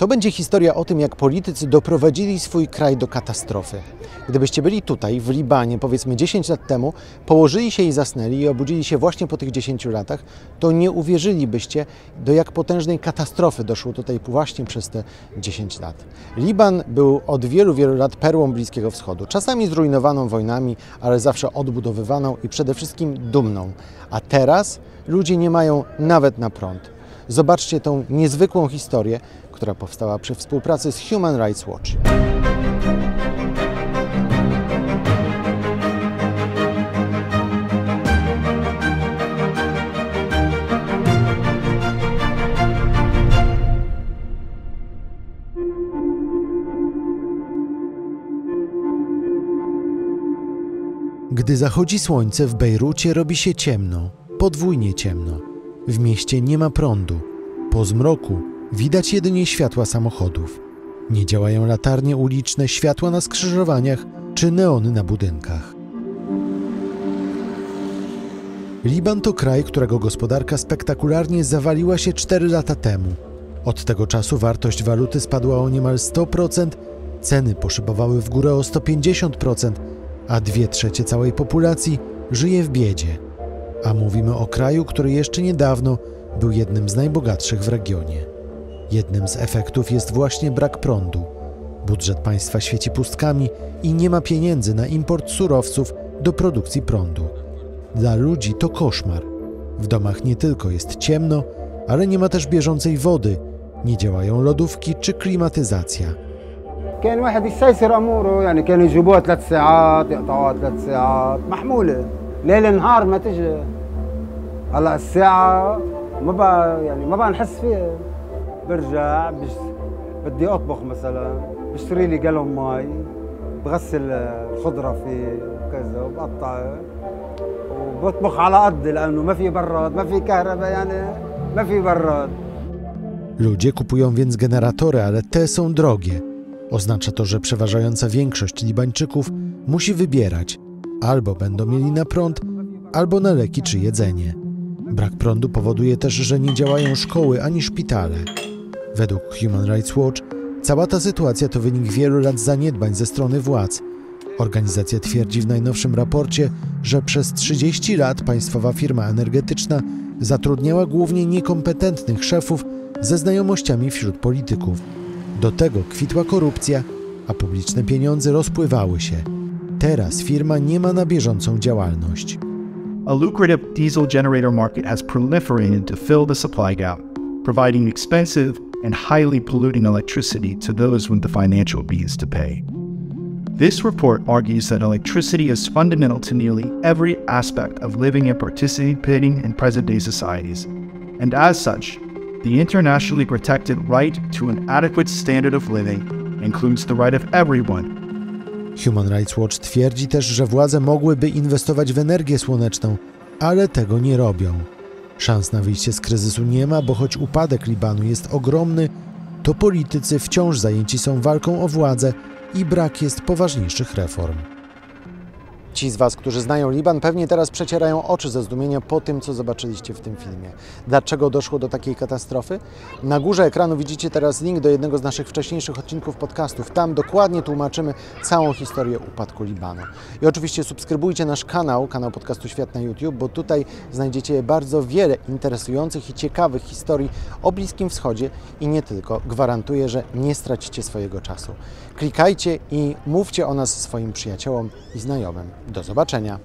To będzie historia o tym, jak politycy doprowadzili swój kraj do katastrofy. Gdybyście byli tutaj, w Libanie, powiedzmy 10 lat temu, położyli się i zasnęli i obudzili się właśnie po tych 10 latach, to nie uwierzylibyście, do jak potężnej katastrofy doszło tutaj właśnie przez te 10 lat. Liban był od wielu, wielu lat perłą Bliskiego Wschodu. Czasami zrujnowaną wojnami, ale zawsze odbudowywaną i przede wszystkim dumną. A teraz ludzie nie mają nawet na prąd. Zobaczcie tą niezwykłą historię, która powstała przy współpracy z Human Rights Watch. Gdy zachodzi słońce, w Bejrucie robi się ciemno, podwójnie ciemno. W mieście nie ma prądu. Po zmroku widać jedynie światła samochodów. Nie działają latarnie uliczne, światła na skrzyżowaniach czy neony na budynkach. Liban to kraj, którego gospodarka spektakularnie zawaliła się 4 lata temu. Od tego czasu wartość waluty spadła o niemal 100%, ceny poszybowały w górę o 150%, a 2/3 całej populacji żyje w biedzie. A mówimy o kraju, który jeszcze niedawno był jednym z najbogatszych w regionie. Jednym z efektów jest właśnie brak prądu. Budżet państwa świeci pustkami i nie ma pieniędzy na import surowców do produkcji prądu. Dla ludzi to koszmar. W domach nie tylko jest ciemno, ale nie ma też bieżącej wody, nie działają lodówki czy klimatyzacja. كان واحد يسيسر اموره يعني كانوا يجيبوها 3 ساعات يقطعوها 3 ساعات محموله ليل نهار ما تجي هلا الساعه ما بقى نحس فيها برجع بدي اطبخ مثلا بشتري لي جالون مي بغسل الخضره فيه وكذا وبقطع وبطبخ على قد لانه ما في براد ما في كهرباء يعني ما في براد. Ludzie kupują więc generatory, ale te są drogie. Oznacza to, że przeważająca większość Libańczyków musi wybierać. Albo będą mieli na prąd, albo na leki czy jedzenie. Brak prądu powoduje też, że nie działają szkoły ani szpitale. Według Human Rights Watch cała ta sytuacja to wynik wielu lat zaniedbań ze strony władz. Organizacja twierdzi w najnowszym raporcie, że przez 30 lat państwowa firma energetyczna zatrudniała głównie niekompetentnych szefów ze znajomościami wśród polityków. Do tego kwitła korupcja, a publiczne pieniądze rozpływały się. Teraz firma nie ma na bieżącą działalność. A lucrative diesel generator market has proliferated to fill the supply gap, providing expensive and highly polluting electricity to those with the financial means to pay. This report argues that electricity is fundamental to nearly every aspect of living and participating in present-day societies, and as such, the internationally protected right to an adequate standard of living includes the right of everyone. Human Rights Watch twierdzi też, że władze mogłyby inwestować w energię słoneczną, ale tego nie robią. Szans na wyjście z kryzysu nie ma, bo choć upadek Libanu jest ogromny, to politycy wciąż zajęci są walką o władzę i brak jest poważniejszych reform. Ci z Was, którzy znają Liban, pewnie teraz przecierają oczy ze zdumienia po tym, co zobaczyliście w tym filmie. Dlaczego doszło do takiej katastrofy? Na górze ekranu widzicie teraz link do jednego z naszych wcześniejszych odcinków podcastów. Tam dokładnie tłumaczymy całą historię upadku Libanu. I oczywiście subskrybujcie nasz kanał podcastu Świat na YouTube, bo tutaj znajdziecie bardzo wiele interesujących i ciekawych historii o Bliskim Wschodzie i nie tylko. Gwarantuję, że nie stracicie swojego czasu. Klikajcie i mówcie o nas swoim przyjaciołom i znajomym. Do zobaczenia.